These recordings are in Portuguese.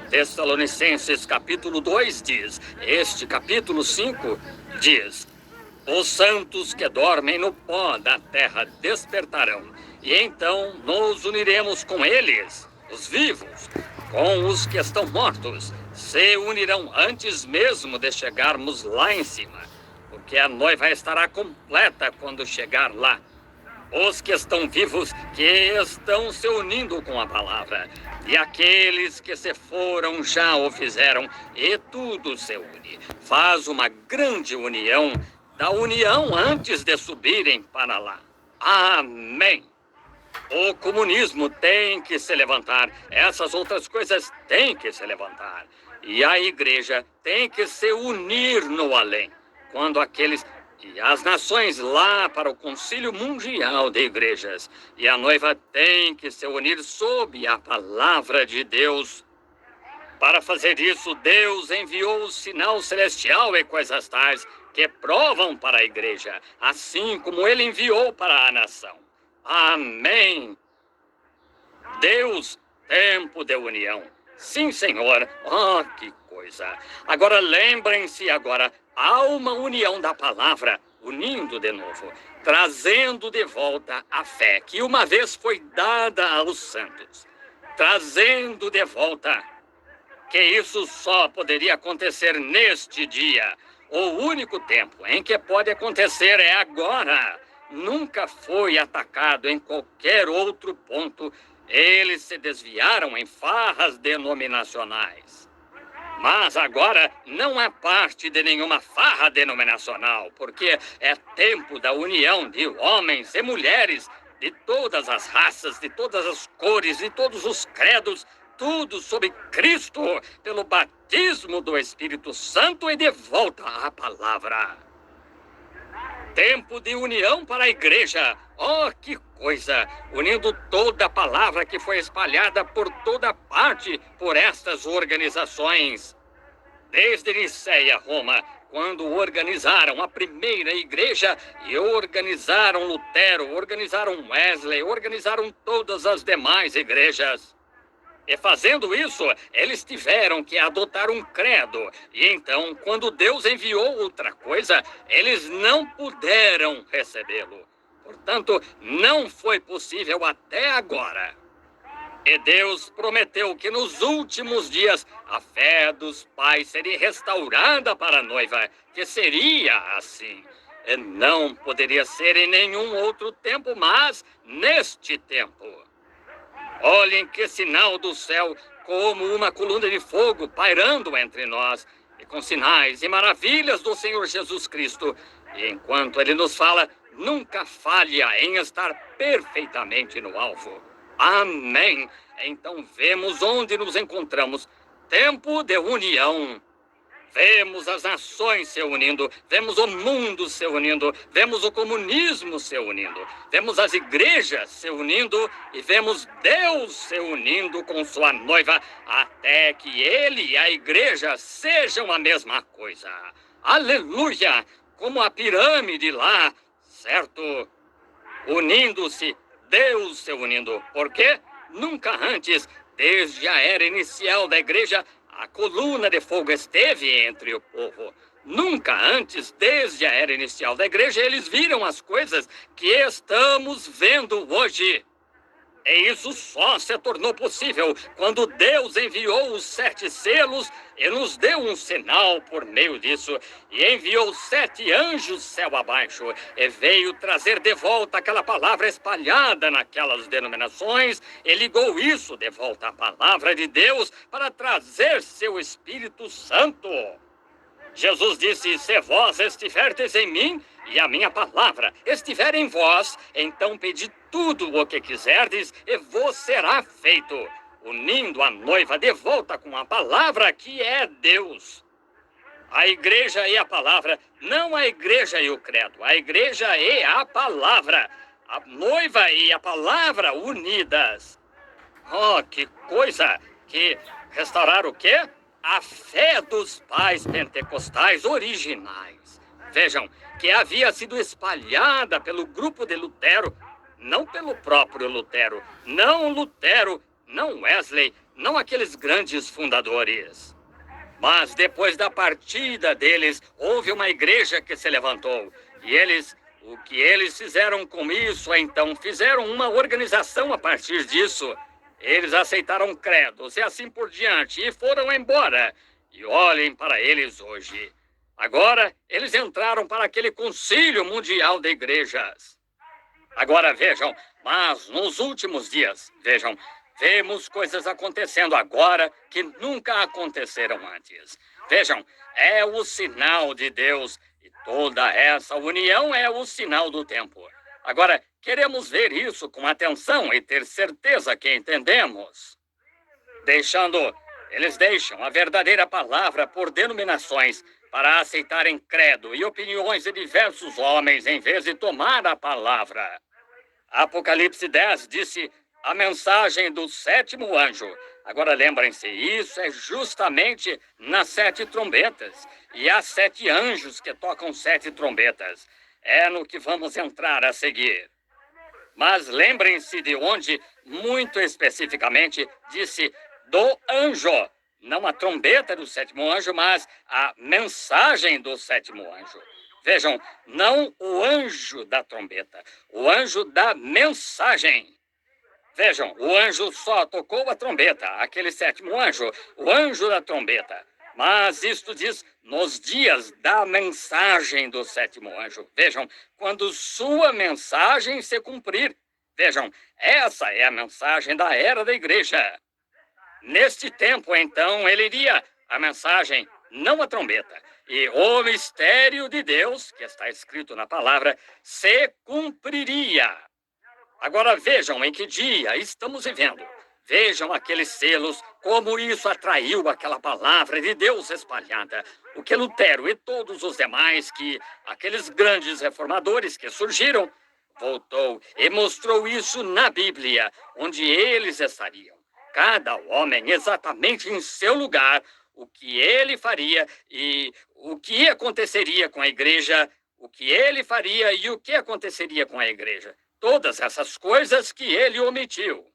Tessalonicenses capítulo 2 diz, este capítulo 5 diz: os santos que dormem no pó da terra despertarão, e então nos uniremos com eles, os vivos, com os que estão mortos, se unirão antes mesmo de chegarmos lá em cima, porque a noiva estará completa quando chegar lá. Os que estão vivos, que estão se unindo com a palavra, e aqueles que se foram já o fizeram, e tudo se une. Faz uma grande união, da união antes de subirem para lá. Amém. O comunismo tem que se levantar, essas outras coisas têm que se levantar. E a igreja tem que se unir no além. Quando aqueles... E as nações lá para o Concílio Mundial de Igrejas. E a noiva tem que se unir sob a palavra de Deus. Para fazer isso, Deus enviou o sinal celestial e coisas tais que provam para a igreja, assim como ele enviou para a nação. Amém. Deus, tempo de união. Sim, Senhor. Oh, que coisa. Agora lembrem-se agora, há uma união da palavra, unindo de novo, trazendo de volta a fé que uma vez foi dada aos santos. Trazendo de volta, que isso só poderia acontecer neste dia. O único tempo em que pode acontecer é agora. Nunca foi atacado em qualquer outro ponto. Eles se desviaram em farras denominacionais. Mas agora não é parte de nenhuma farra denominacional, porque é tempo da união de homens e mulheres, de todas as raças, de todas as cores, de todos os credos, tudo sob Cristo, pelo batismo do Espírito Santo e de volta à palavra. Tempo de união para a igreja. Oh, que coisa! Unindo toda a palavra que foi espalhada por toda parte por estas organizações. Desde Niceia, Roma, quando organizaram a primeira igreja e organizaram Lutero, organizaram Wesley, organizaram todas as demais igrejas. E fazendo isso, eles tiveram que adotar um credo. E então, quando Deus enviou outra coisa, eles não puderam recebê-lo. Portanto, não foi possível até agora. E Deus prometeu que nos últimos dias a fé dos pais seria restaurada para a noiva, que seria assim. E não poderia ser em nenhum outro tempo, mas neste tempo. Olhem que sinal do céu, como uma coluna de fogo pairando entre nós, e com sinais e maravilhas do Senhor Jesus Cristo. E enquanto Ele nos fala, nunca falha em estar perfeitamente no alvo. Amém. Então vemos onde nos encontramos. Tempo de união. Vemos as nações se unindo, vemos o mundo se unindo, vemos o comunismo se unindo, vemos as igrejas se unindo e vemos Deus se unindo com sua noiva, até que ele e a igreja sejam a mesma coisa. Aleluia! Como a pirâmide lá, certo? Unindo-se, Deus se unindo. Por quê? Nunca antes, desde a era inicial da igreja, a coluna de fogo esteve entre o povo. Nunca antes, desde a era inicial da igreja, eles viram as coisas que estamos vendo hoje. E isso só se tornou possível quando Deus enviou os 7 selos e nos deu um sinal por meio disso. E enviou 7 anjos céu abaixo e veio trazer de volta aquela palavra espalhada naquelas denominações e ligou isso de volta à palavra de Deus para trazer seu Espírito Santo. Jesus disse, se vós estiverdes em mim e a minha palavra estiver em vós, então pedi tudo o que quiserdes e vos será feito, unindo a noiva de volta com a palavra que é Deus. A igreja e a palavra, não a igreja e o credo, a igreja e a palavra, a noiva e a palavra unidas. Oh, que coisa! Que restaurar o quê? A fé dos pais pentecostais originais. Vejam, que havia sido espalhada pelo grupo de Lutero, não pelo próprio Lutero, não Wesley, não aqueles grandes fundadores. Mas depois da partida deles, houve uma igreja que se levantou. E o que eles fizeram com isso, então, fizeram uma organização a partir disso. Eles aceitaram credos e assim por diante, e foram embora. E olhem para eles hoje. Agora, eles entraram para aquele concílio mundial de igrejas. Agora vejam, mas nos últimos dias, vejam, vemos coisas acontecendo agora que nunca aconteceram antes. Vejam, é o sinal de Deus e toda essa união é o sinal do tempo. Agora, queremos ver isso com atenção e ter certeza que entendemos. Eles deixam a verdadeira palavra por denominações para aceitarem credo e opiniões de diversos homens em vez de tomar a palavra. Apocalipse 10 disse a mensagem do sétimo anjo. Agora lembrem-se, isso é justamente nas 7 trombetas. E há 7 anjos que tocam 7 trombetas. É no que vamos entrar a seguir. Mas lembrem-se de onde, muito especificamente, disse do anjo. Não a trombeta do sétimo anjo, mas a mensagem do sétimo anjo. Vejam, não o anjo da trombeta, o anjo da mensagem. Vejam, o anjo só tocou a trombeta, aquele sétimo anjo, o anjo da trombeta. Mas isto diz nos dias da mensagem do sétimo anjo. Vejam, quando sua mensagem se cumprir. Vejam, essa é a mensagem da era da igreja. Neste tempo, então, ele iria a mensagem, não a trombeta. E o mistério de Deus, que está escrito na palavra, se cumpriria. Agora vejam em que dia estamos vivendo. Vejam aqueles selos, como isso atraiu aquela palavra de Deus espalhada. O que Lutero e todos os demais, aqueles grandes reformadores que surgiram, voltou e mostrou isso na Bíblia, onde eles estariam. Cada homem exatamente em seu lugar, o que ele faria e o que aconteceria com a igreja, o que ele faria e o que aconteceria com a igreja. Todas essas coisas que ele omitiu.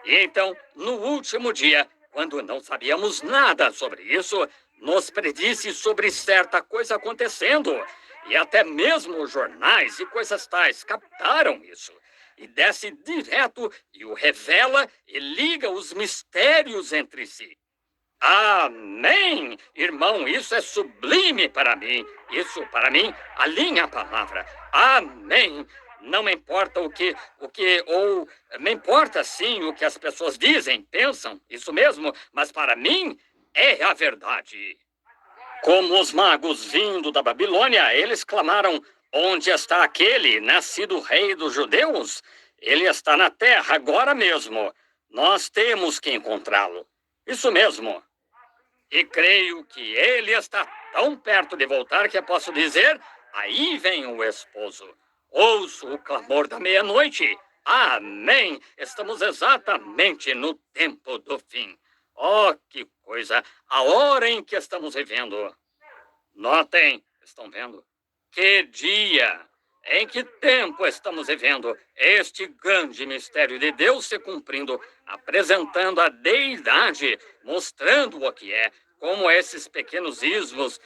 E então, no último dia, quando não sabíamos nada sobre isso, nos predisse sobre certa coisa acontecendo. E até mesmo os jornais e coisas tais captaram isso. E desce direto e o revela e liga os mistérios entre si. Amém! Irmão, isso é sublime para mim. Isso, para mim, alinha a palavra. Amém! Não me importa me importa sim o que as pessoas dizem, pensam, isso mesmo, mas para mim é a verdade. Como os magos vindo da Babilônia, eles clamaram: onde está aquele nascido rei dos judeus? Ele está na terra agora mesmo. Nós temos que encontrá-lo. Isso mesmo. E creio que ele está tão perto de voltar que eu posso dizer: aí vem o esposo. Ouço o clamor da meia-noite. Amém! Estamos exatamente no tempo do fim. Oh, que coisa! A hora em que estamos vivendo. Notem, estão vendo? Que dia! Em que tempo estamos vivendo este grande mistério de Deus se cumprindo, apresentando a deidade, mostrando o que é, como esses pequenos ismos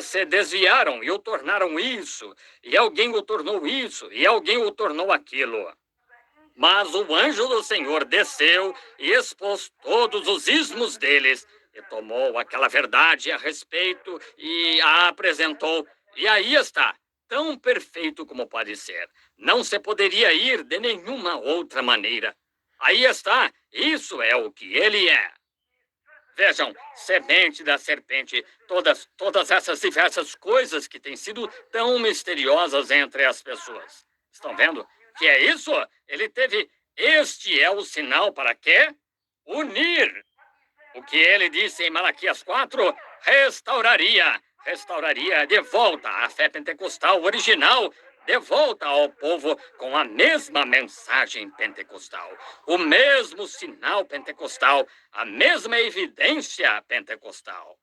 se desviaram e o tornaram isso, e alguém o tornou isso, e alguém o tornou aquilo. Mas o anjo do Senhor desceu e expôs todos os ismos deles, e tomou aquela verdade a respeito e a apresentou. E aí está, tão perfeito como pode ser. Não se poderia ir de nenhuma outra maneira. Aí está, isso é o que ele é. Vejam, semente da serpente, todas essas diversas coisas que têm sido tão misteriosas entre as pessoas. Estão vendo? Que é isso? Este é o sinal para quê? Unir. O que ele disse em Malaquias 4, restauraria de volta a fé pentecostal original, de volta ao povo com a mesma mensagem pentecostal, o mesmo sinal pentecostal, a mesma evidência pentecostal.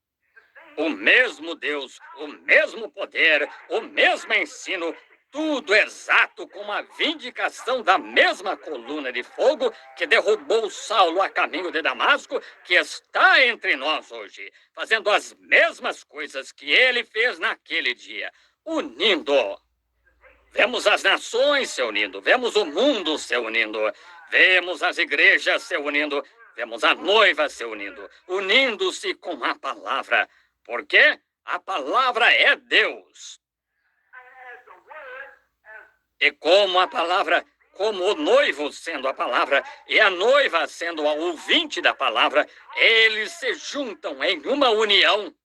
O mesmo Deus, o mesmo poder, o mesmo ensino, tudo exato como a vindicação da mesma coluna de fogo que derrubou Saulo a caminho de Damasco, que está entre nós hoje, fazendo as mesmas coisas que ele fez naquele dia, unindo. Vemos as nações se unindo, vemos o mundo se unindo, vemos as igrejas se unindo, vemos a noiva se unindo, unindo-se com a palavra, porque a palavra é Deus. E como a palavra, como o noivo sendo a palavra e a noiva sendo a ouvinte da palavra, eles se juntam em uma união.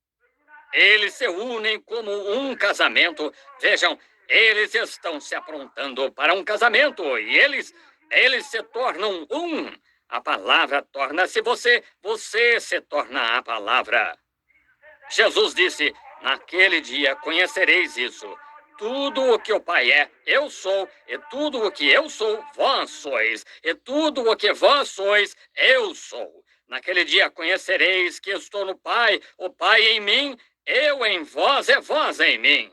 Eles se unem como um casamento. Vejam, eles estão se aprontando para um casamento e eles se tornam um. A palavra torna-se você se torna a palavra. Jesus disse, naquele dia conhecereis isso. Tudo o que o Pai é, eu sou, e tudo o que eu sou, vós sois, e tudo o que vós sois, eu sou. Naquele dia conhecereis que estou no Pai, o Pai em mim, eu em vós e vós em mim.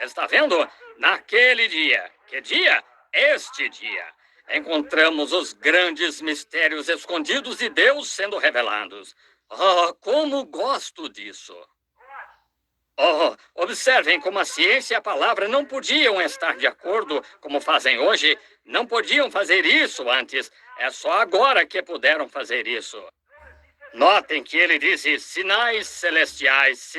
Está vendo? Naquele dia. Que dia? Este dia. Encontramos os grandes mistérios escondidos de Deus sendo revelados. Oh, como gosto disso! Oh, observem como a ciência e a palavra não podiam estar de acordo como fazem hoje. Não podiam fazer isso antes. É só agora que puderam fazer isso. Notem que ele disse sinais celestiais,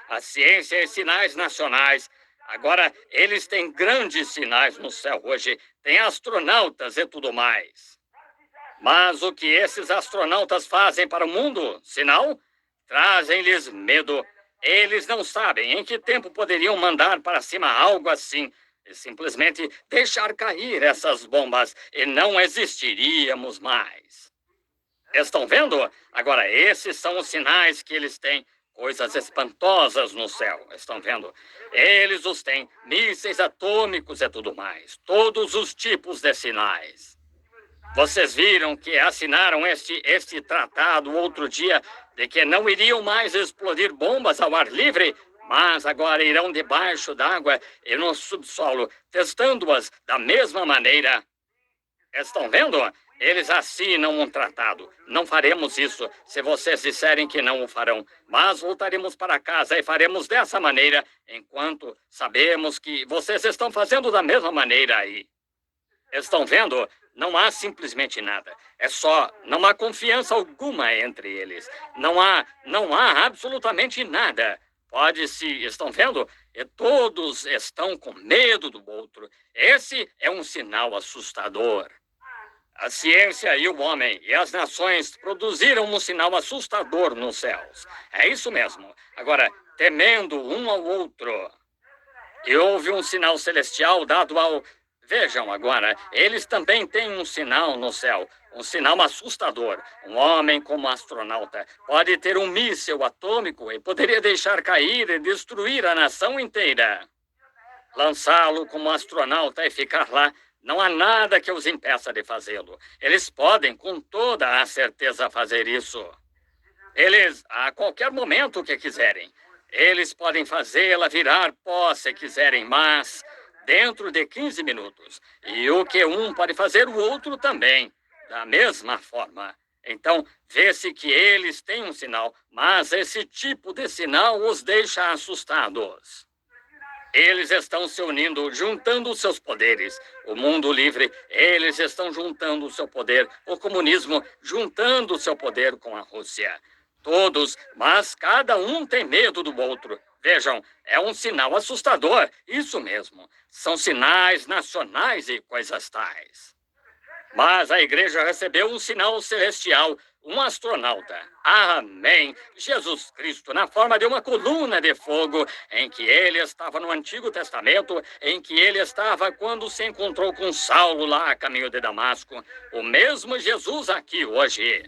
a ciência e sinais nacionais. Agora, eles têm grandes sinais no céu hoje. Tem astronautas e tudo mais. Mas o que esses astronautas fazem para o mundo? Sinal? Trazem-lhes medo. Eles não sabem em que tempo poderiam mandar para cima algo assim. E simplesmente deixar cair essas bombas e não existiríamos mais. Estão vendo? Agora, esses são os sinais que eles têm. Coisas espantosas no céu. Estão vendo? Eles os têm. Mísseis atômicos e tudo mais. Todos os tipos de sinais. Vocês viram que assinaram este tratado outro dia de que não iriam mais explodir bombas ao ar livre, mas agora irão debaixo d'água e no subsolo, testando-as da mesma maneira. Estão vendo? Eles assinam um tratado. Não faremos isso se vocês disserem que não o farão, mas voltaremos para casa e faremos dessa maneira, enquanto sabemos que vocês estão fazendo da mesma maneira aí. Estão vendo? Não há simplesmente nada. Não há confiança alguma entre eles. Não há absolutamente nada. Estão vendo? E todos estão com medo do outro. Esse é um sinal assustador. A ciência e o homem e as nações produziram um sinal assustador nos céus. É isso mesmo. Agora, temendo um ao outro. E houve um sinal celestial dado ao... Vejam agora, eles também têm um sinal no céu, um sinal assustador. Um homem como astronauta pode ter um míssil atômico e poderia deixar cair e destruir a nação inteira. Lançá-lo como astronauta e ficar lá, não há nada que os impeça de fazê-lo. Eles podem, com toda a certeza, fazer isso. Eles, a qualquer momento que quiserem, eles podem fazê-la virar pó se quiserem, mas... dentro de 15 minutos. E o que um pode fazer, o outro também, da mesma forma. Então, vê-se que eles têm um sinal, mas esse tipo de sinal os deixa assustados. Eles estão se unindo, juntando seus poderes. O mundo livre, eles estão juntando o seu poder. O comunismo, juntando o seu poder com a Rússia. Todos, mas cada um tem medo do outro. Vejam, é um sinal assustador, isso mesmo. São sinais nacionais e coisas tais. Mas a igreja recebeu um sinal celestial, um astronauta. Amém. Jesus Cristo, na forma de uma coluna de fogo, em que ele estava no Antigo Testamento, em que ele estava quando se encontrou com Saulo lá a caminho de Damasco. O mesmo Jesus aqui hoje.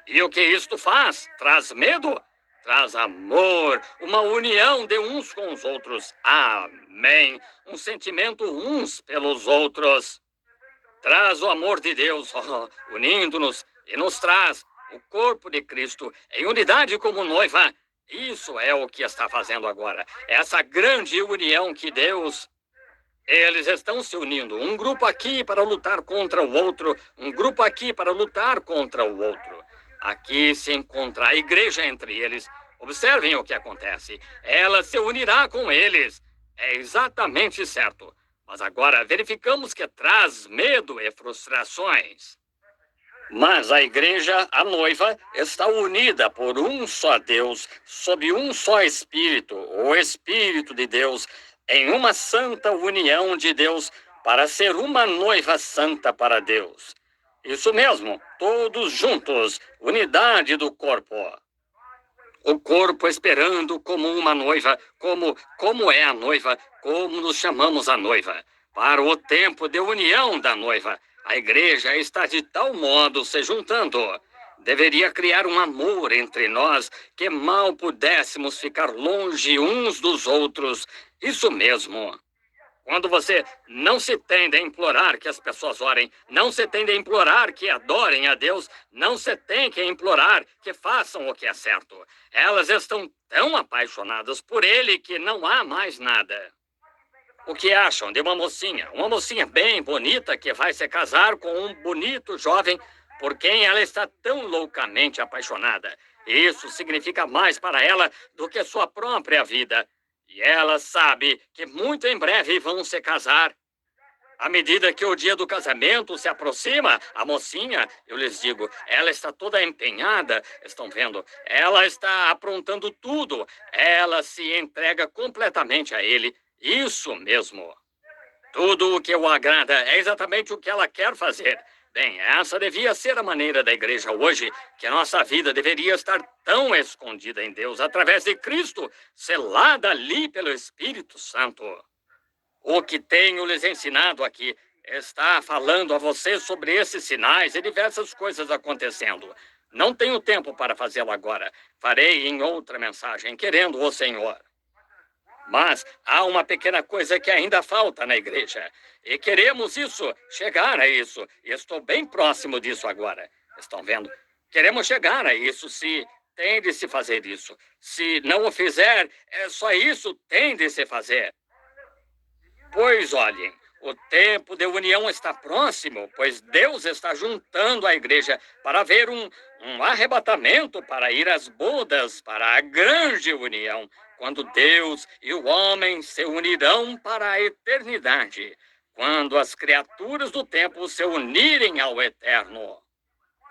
E o que isto faz? Traz medo? Traz amor, uma união de uns com os outros. Amém. Um sentimento uns pelos outros. Traz o amor de Deus, unindo-nos, e nos traz o corpo de Cristo em unidade como noiva. Isso é o que está fazendo agora. Essa grande união que Deus... Eles estão se unindo. Um grupo aqui para lutar contra o outro. Um grupo aqui para lutar contra o outro. Aqui se encontra a igreja entre eles. Observem o que acontece. Ela se unirá com eles. É exatamente certo. Mas agora verificamos que traz medo e frustrações. Mas a igreja, a noiva, está unida por um só Deus, sob um só Espírito, o Espírito de Deus, em uma santa união de Deus, para ser uma noiva santa para Deus. Isso mesmo, todos juntos, unidade do corpo. O corpo esperando como uma noiva, como é a noiva, como nos chamamos a noiva, para o tempo de união da noiva. A igreja está de tal modo se juntando. Deveria criar um amor entre nós que mal pudéssemos ficar longe uns dos outros. Isso mesmo. Quando você não se tende a implorar que as pessoas orem, não se tende a implorar que adorem a Deus, não se tem que implorar que façam o que é certo. Elas estão tão apaixonadas por ele que não há mais nada. O que acham de uma mocinha bem bonita que vai se casar com um bonito jovem por quem ela está tão loucamente apaixonada? Isso significa mais para ela do que sua própria vida. E ela sabe que muito em breve vão se casar. À medida que o dia do casamento se aproxima, a mocinha, eu lhes digo, ela está toda empenhada, estão vendo? Ela está aprontando tudo. Ela se entrega completamente a ele. Isso mesmo. Tudo o que o agrada é exatamente o que ela quer fazer. Bem, essa devia ser a maneira da igreja hoje, que a nossa vida deveria estar tão escondida em Deus, através de Cristo, selada ali pelo Espírito Santo. O que tenho lhes ensinado aqui está falando a vocês sobre esses sinais e diversas coisas acontecendo. Não tenho tempo para fazê-lo agora. Farei em outra mensagem, querendo o Senhor. Mas há uma pequena coisa que ainda falta na igreja. E queremos isso, chegar a isso. E estou bem próximo disso agora. Estão vendo? Queremos chegar a isso, se tem de se fazer isso. Se não o fizer, é só isso, tem de se fazer. Pois olhem, o tempo de união está próximo, pois Deus está juntando a igreja para ver um arrebatamento, para ir às bodas, para a grande união, quando Deus e o homem se unirão para a eternidade, quando as criaturas do tempo se unirem ao eterno.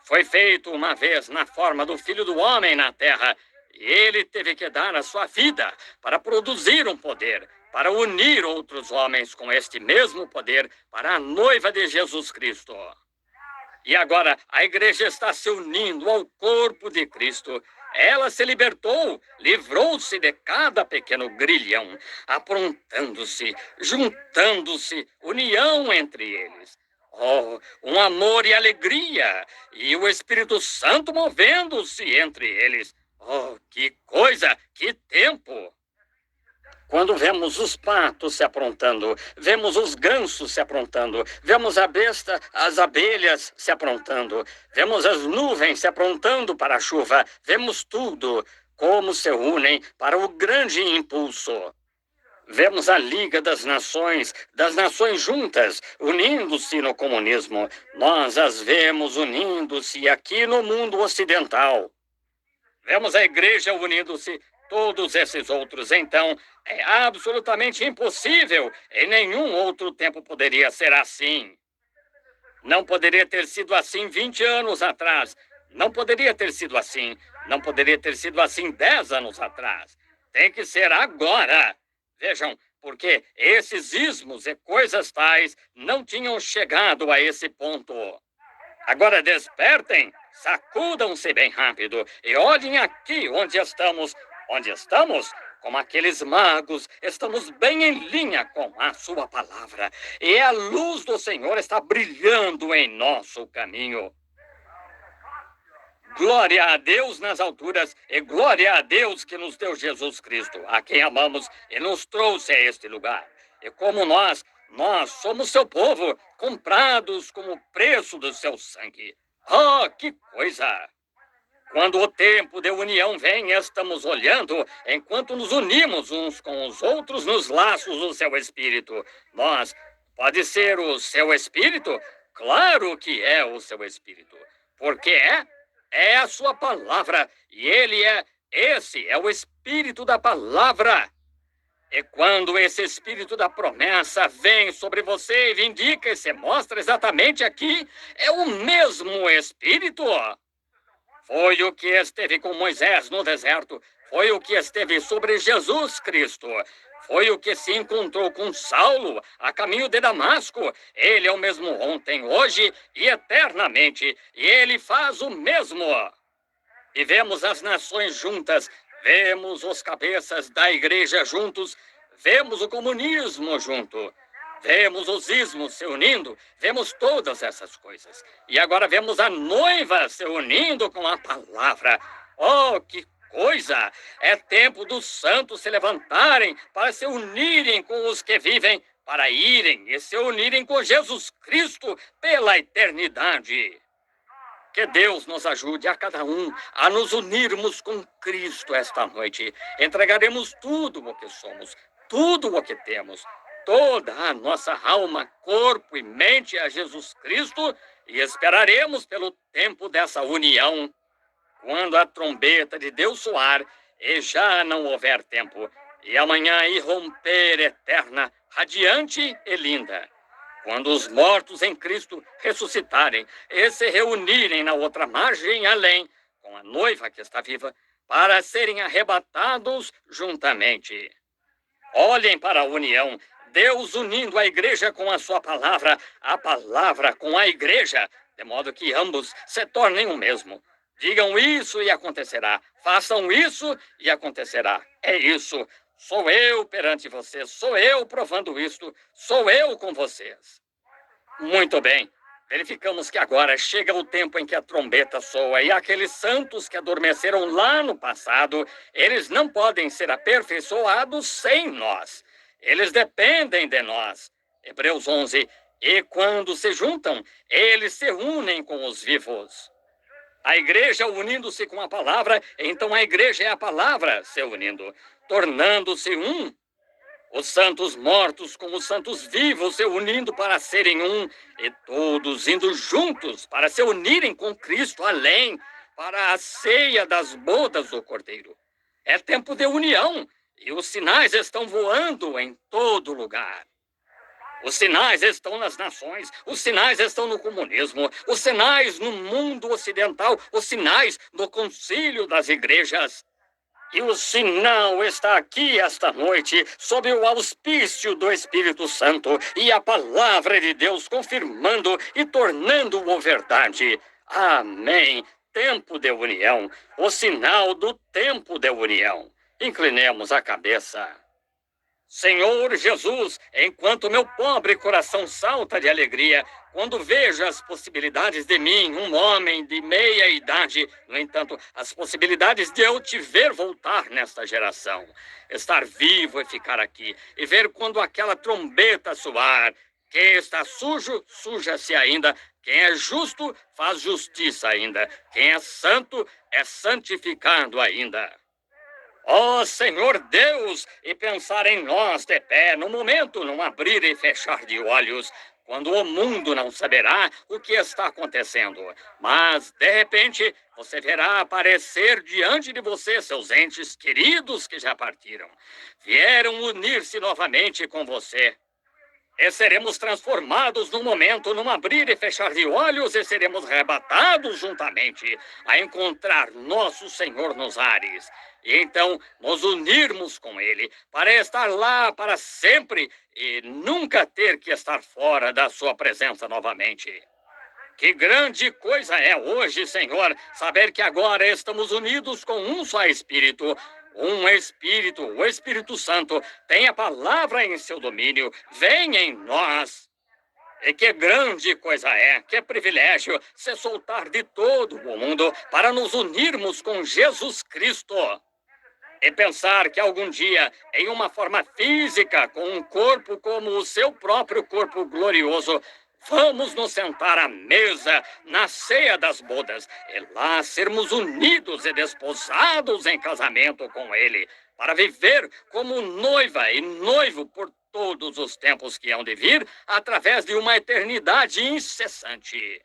Foi feito uma vez na forma do Filho do Homem na terra, e ele teve que dar a sua vida para produzir um poder, para unir outros homens com este mesmo poder para a noiva de Jesus Cristo. E agora a igreja está se unindo ao corpo de Cristo. Ela se libertou, livrou-se de cada pequeno grilhão, aprontando-se, juntando-se, união entre eles. Oh, um amor e alegria, e o Espírito Santo movendo-se entre eles. Oh, que coisa, que tempo! Quando vemos os patos se aprontando, vemos os gansos se aprontando, vemos a besta, as abelhas se aprontando, vemos as nuvens se aprontando para a chuva, vemos tudo como se unem para o grande impulso. Vemos a Liga das Nações juntas, unindo-se no comunismo. Nós as vemos unindo-se aqui no mundo ocidental. Vemos a igreja unindo-se, todos esses outros. Então, é absolutamente impossível. Em nenhum outro tempo poderia ser assim. Não poderia ter sido assim 20 anos atrás. Não poderia ter sido assim. Não poderia ter sido assim 10 anos atrás. Tem que ser agora. Vejam, porque esses ismos e coisas tais não tinham chegado a esse ponto. Agora despertem, sacudam-se bem rápido e olhem aqui onde estamos. Onde estamos? Como aqueles magos, estamos bem em linha com a sua palavra. E a luz do Senhor está brilhando em nosso caminho. Glória a Deus nas alturas e glória a Deus que nos deu Jesus Cristo, a quem amamos e nos trouxe a este lugar. E como nós somos seu povo, comprados com o preço do seu sangue. Oh, que coisa! Quando o tempo de união vem, estamos olhando enquanto nos unimos uns com os outros nos laços do seu espírito. Nós, pode ser o seu espírito? Claro que é o seu espírito. Porque é a sua palavra. E esse é o espírito da palavra. E quando esse espírito da promessa vem sobre você e vindica e se mostra exatamente aqui, é o mesmo espírito. Foi o que esteve com Moisés no deserto. Foi o que esteve sobre Jesus Cristo. Foi o que se encontrou com Saulo a caminho de Damasco. Ele é o mesmo ontem, hoje e eternamente. E ele faz o mesmo. E vemos as nações juntas. Vemos os cabeças da igreja juntos. Vemos o comunismo junto. Vemos os ismos se unindo, vemos todas essas coisas. E agora vemos a noiva se unindo com a palavra. Oh, que coisa! É tempo dos santos se levantarem para se unirem com os que vivem, para irem e se unirem com Jesus Cristo pela eternidade. Que Deus nos ajude a cada um a nos unirmos com Cristo esta noite. Entregaremos tudo o que somos, tudo o que temos, toda a nossa alma, corpo e mente a Jesus Cristo e esperaremos pelo tempo dessa união. Quando a trombeta de Deus soar e já não houver tempo, e amanhã irromper eterna, radiante e linda. Quando os mortos em Cristo ressuscitarem e se reunirem na outra margem além, com a noiva que está viva, para serem arrebatados juntamente. Olhem para a união, Deus unindo a igreja com a sua palavra, a palavra com a igreja, de modo que ambos se tornem o mesmo. Digam isso e acontecerá. Façam isso e acontecerá. É isso. Sou eu perante vocês. Sou eu provando isto. Sou eu com vocês. Muito bem. Verificamos que agora chega o tempo em que a trombeta soa e aqueles santos que adormeceram lá no passado, eles não podem ser aperfeiçoados sem nós. Eles dependem de nós. Hebreus 11. E quando se juntam, eles se unem com os vivos. A igreja unindo-se com a palavra, então a igreja é a palavra se unindo, tornando-se um. Os santos mortos com os santos vivos se unindo para serem um, e todos indo juntos para se unirem com Cristo além, para a ceia das bodas do Cordeiro. É tempo de união, e os sinais estão voando em todo lugar. Os sinais estão nas nações, os sinais estão no comunismo, os sinais no mundo ocidental, os sinais no concílio das igrejas. E o sinal está aqui esta noite, sob o auspício do Espírito Santo e a palavra de Deus confirmando e tornando-o verdade. Amém. Tempo de união, o sinal do tempo de união. Inclinemos a cabeça. Senhor Jesus, enquanto meu pobre coração salta de alegria, quando vejo as possibilidades de mim, um homem de meia idade, no entanto, as possibilidades de eu te ver voltar nesta geração, estar vivo e ficar aqui, e ver quando aquela trombeta soar, quem está sujo, suja-se ainda, quem é justo, faz justiça ainda, quem é santo, é santificado ainda. Ó Senhor Deus, e pensar em nós de pé, no momento, num abrir e fechar de olhos, quando o mundo não saberá o que está acontecendo. Mas, de repente, você verá aparecer diante de você seus entes queridos que já partiram. Vieram unir-se novamente com você. E seremos transformados num momento, num abrir e fechar de olhos, e seremos arrebatados juntamente a encontrar nosso Senhor nos ares. E então nos unirmos com Ele para estar lá para sempre e nunca ter que estar fora da sua presença novamente. Que grande coisa é hoje, Senhor, saber que agora estamos unidos com um só Espírito. Um Espírito, o Espírito Santo, tem a palavra em seu domínio, vem em nós. E que grande coisa é, que privilégio se soltar de todo o mundo para nos unirmos com Jesus Cristo. E pensar que algum dia, em uma forma física, com um corpo como o seu próprio corpo glorioso, Vamos nos sentar à mesa na ceia das bodas e lá sermos unidos e desposados em casamento com Ele, para viver como noiva e noivo por todos os tempos que hão de vir, através de uma eternidade incessante.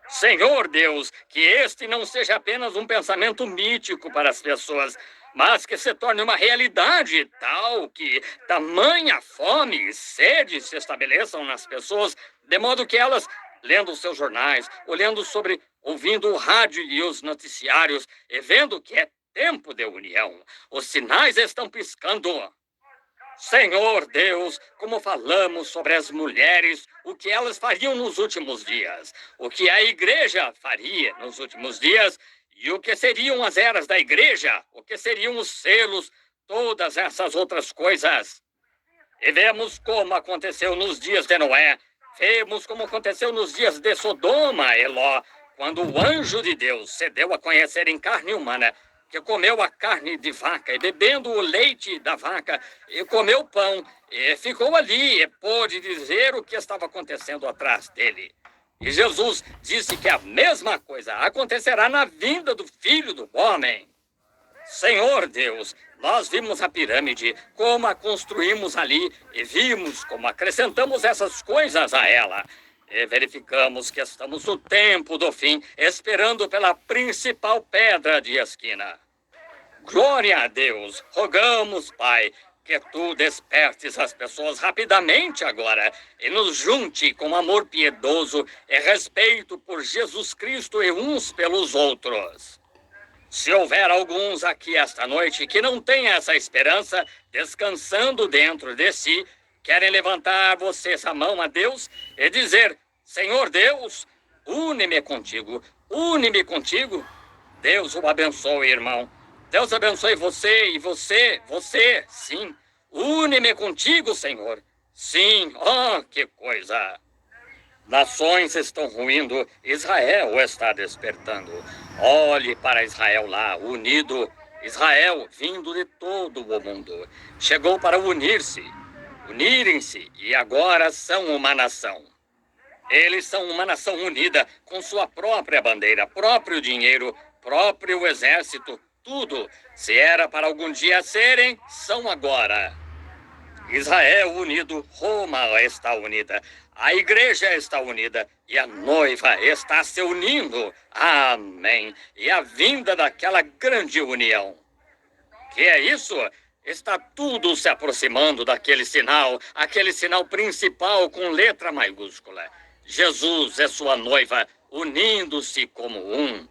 Senhor Deus, que este não seja apenas um pensamento mítico para as pessoas, mas que se torne uma realidade tal que tamanha fome e sede se estabeleçam nas pessoas, de modo que elas, lendo os seus jornais, ouvindo o rádio e os noticiários, e vendo que é tempo de união, os sinais estão piscando. Senhor Deus, como falamos sobre as mulheres, o que elas fariam nos últimos dias, o que a igreja faria nos últimos dias, e o que seriam as eras da igreja, o que seriam os selos, todas essas outras coisas. E vemos como aconteceu nos dias de Noé, vemos como aconteceu nos dias de Sodoma e Ló, quando o anjo de Deus se deu a conhecer em carne humana, que comeu a carne de vaca e bebendo o leite da vaca, e comeu pão, e ficou ali, e pôde dizer o que estava acontecendo atrás dele. E Jesus disse que a mesma coisa acontecerá na vinda do Filho do Homem. Senhor Deus, nós vimos a pirâmide, como a construímos ali, e vimos como acrescentamos essas coisas a ela. E verificamos que estamos no tempo do fim, esperando pela principal pedra de esquina. Glória a Deus! Rogamos, Pai, que Tu despertes as pessoas rapidamente agora e nos junte com amor piedoso e respeito por Jesus Cristo e uns pelos outros. Se houver alguns aqui esta noite que não têm essa esperança, descansando dentro de si, querem levantar vocês a mão a Deus e dizer: Senhor Deus, une-me contigo, une-me contigo. Deus o abençoe, irmão. Deus abençoe você e você, sim. Une-me contigo, Senhor. Sim, que coisa. Nações estão ruindo, Israel está despertando. Olhe para Israel lá, unido. Israel, vindo de todo o mundo, chegou para unirem-se, e agora são uma nação. Eles são uma nação unida, com sua própria bandeira, próprio dinheiro, próprio exército, tudo. Se era para algum dia serem, são agora. Israel unido, Roma está unida, a igreja está unida e a noiva está se unindo. Amém. E a vinda daquela grande união. Que é isso? Está tudo se aproximando daquele sinal, aquele sinal principal com letra maiúscula. Jesus é sua noiva, unindo-se como um.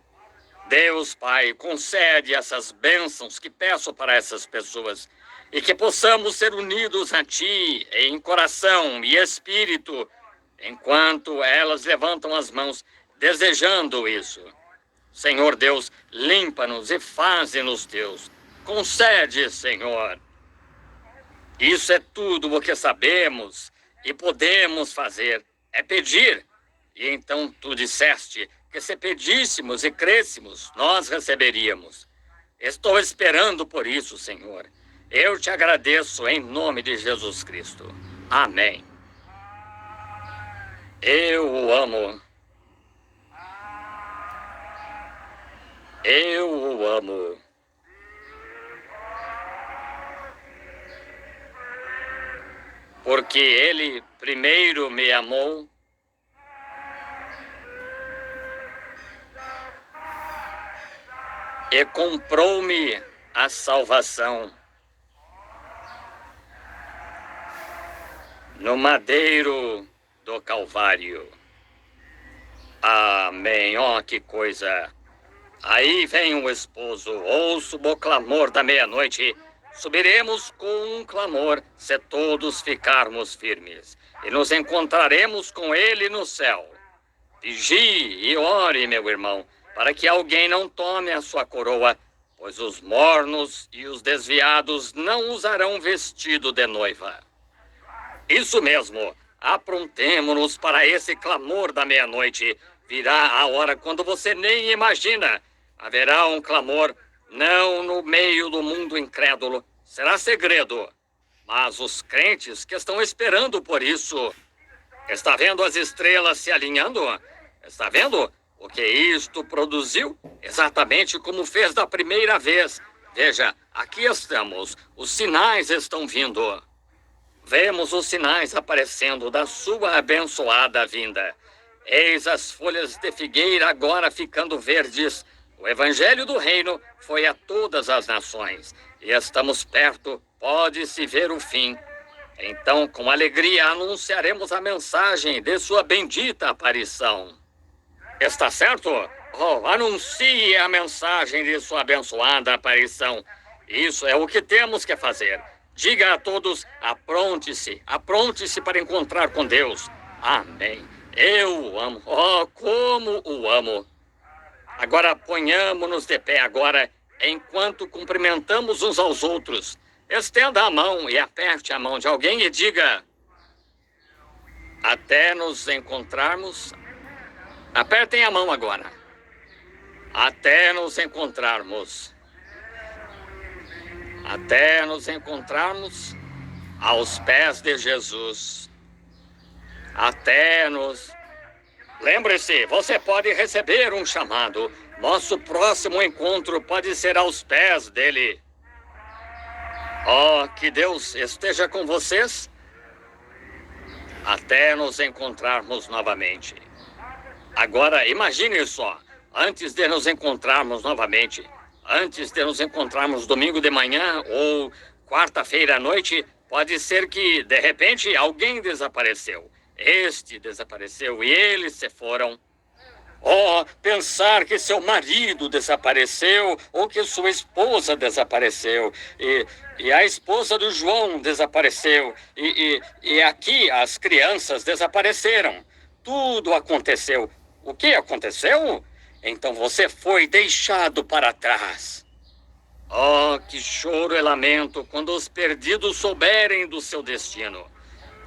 Deus, Pai, concede essas bênçãos que peço para essas pessoas e que possamos ser unidos a Ti em coração e espírito, enquanto elas levantam as mãos desejando isso. Senhor Deus, limpa-nos e faze-nos Teus. Concede, Senhor. Isso é tudo o que sabemos e podemos fazer, é pedir. E então Tu disseste que se pedíssemos e crêssemos, nós receberíamos. Estou esperando por isso, Senhor. Eu Te agradeço em nome de Jesus Cristo. Amém. Eu o amo. Eu o amo. Porque Ele primeiro me amou e comprou-me a salvação no madeiro do Calvário. Amém. Que coisa! Aí vem o esposo, ouço o clamor da meia-noite. Subiremos com um clamor, se todos ficarmos firmes, e nos encontraremos com Ele no céu. Vigie e ore, meu irmão, para que alguém não tome a sua coroa, pois os mornos e os desviados não usarão vestido de noiva. Isso mesmo, aprontemo-nos para esse clamor da meia-noite. Virá a hora quando você nem imagina. Haverá um clamor, não no meio do mundo incrédulo, será segredo. Mas os crentes que estão esperando por isso Está vendo as estrelas se alinhando? Está vendo o que isto produziu? Exatamente como fez da primeira vez. Veja, aqui estamos. Os sinais estão vindo. Vemos os sinais aparecendo da sua abençoada vinda. Eis as folhas de figueira agora ficando verdes. O evangelho do reino foi a todas as nações. E estamos perto, pode-se ver o fim. Então, com alegria, anunciaremos a mensagem de sua bendita aparição. Está certo? Oh, anuncie a mensagem de sua abençoada aparição. Isso é o que temos que fazer. Diga a todos, apronte-se para encontrar com Deus. Amém. Eu o amo. Oh, como o amo. Agora ponhamo-nos de pé agora, enquanto cumprimentamos uns aos outros. Estenda a mão e aperte a mão de alguém e diga: até nos encontrarmos. Apertem a mão agora. Até nos encontrarmos. Até nos encontrarmos aos pés de Jesus. Até nos... Lembre-se, você pode receber um chamado. Nosso próximo encontro pode ser aos pés dele. Oh, que Deus esteja com vocês. Até nos encontrarmos novamente. Agora, imagine só. Antes de nos encontrarmos novamente, antes de nos encontrarmos domingo de manhã ou quarta-feira à noite, pode ser que, de repente, alguém desapareceu. Este desapareceu e eles se foram. Oh, pensar que seu marido desapareceu ou que sua esposa desapareceu e a esposa do João desapareceu e aqui as crianças desapareceram. Tudo aconteceu. O que aconteceu? Então você foi deixado para trás. Oh, que choro e lamento quando os perdidos souberem do seu destino.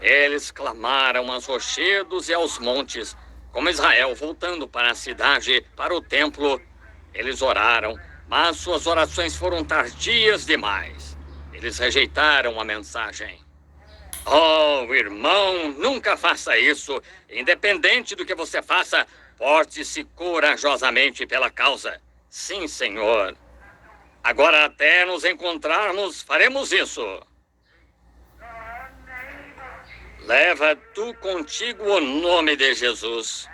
Eles clamaram aos rochedos e aos montes, como Israel voltando para a cidade, para o templo. Eles oraram, mas suas orações foram tardias demais. Eles rejeitaram a mensagem. Oh, irmão, nunca faça isso. Independente do que você faça, porte-se corajosamente pela causa. Sim, Senhor. Agora, até nos encontrarmos, faremos isso. Leva tu contigo o nome de Jesus,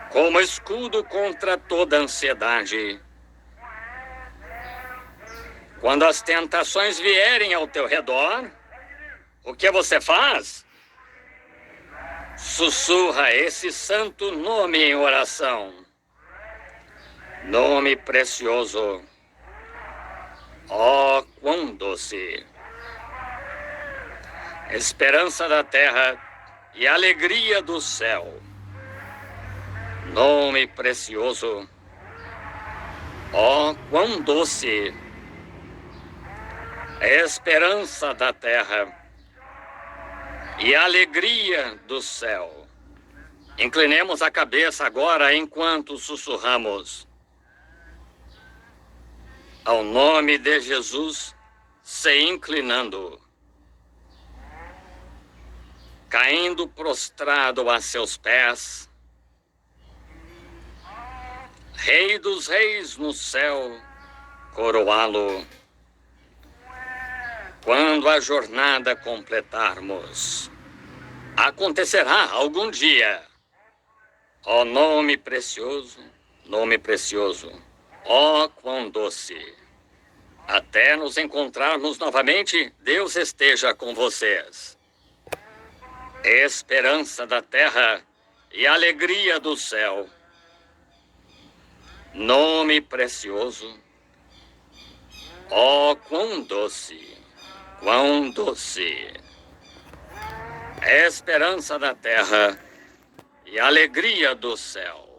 como escudo contra toda ansiedade. Quando as tentações vierem ao teu redor, o que você faz? Sussurra esse santo nome em oração. Nome precioso. Oh, quão doce. Esperança da terra e alegria do céu. Nome precioso. Oh, quão doce. Esperança da terra e alegria do céu. Inclinemos a cabeça agora enquanto sussurramos. Ao nome de Jesus, se inclinando. Caindo prostrado a seus pés. Rei dos reis no céu, coroá-lo. Quando a jornada completarmos, acontecerá algum dia. Ó nome precioso, ó quão doce. Até nos encontrarmos novamente, Deus esteja com vocês. Esperança da terra e alegria do céu. Nome precioso, ó quão doce, quão doce. Esperança da terra e alegria do céu.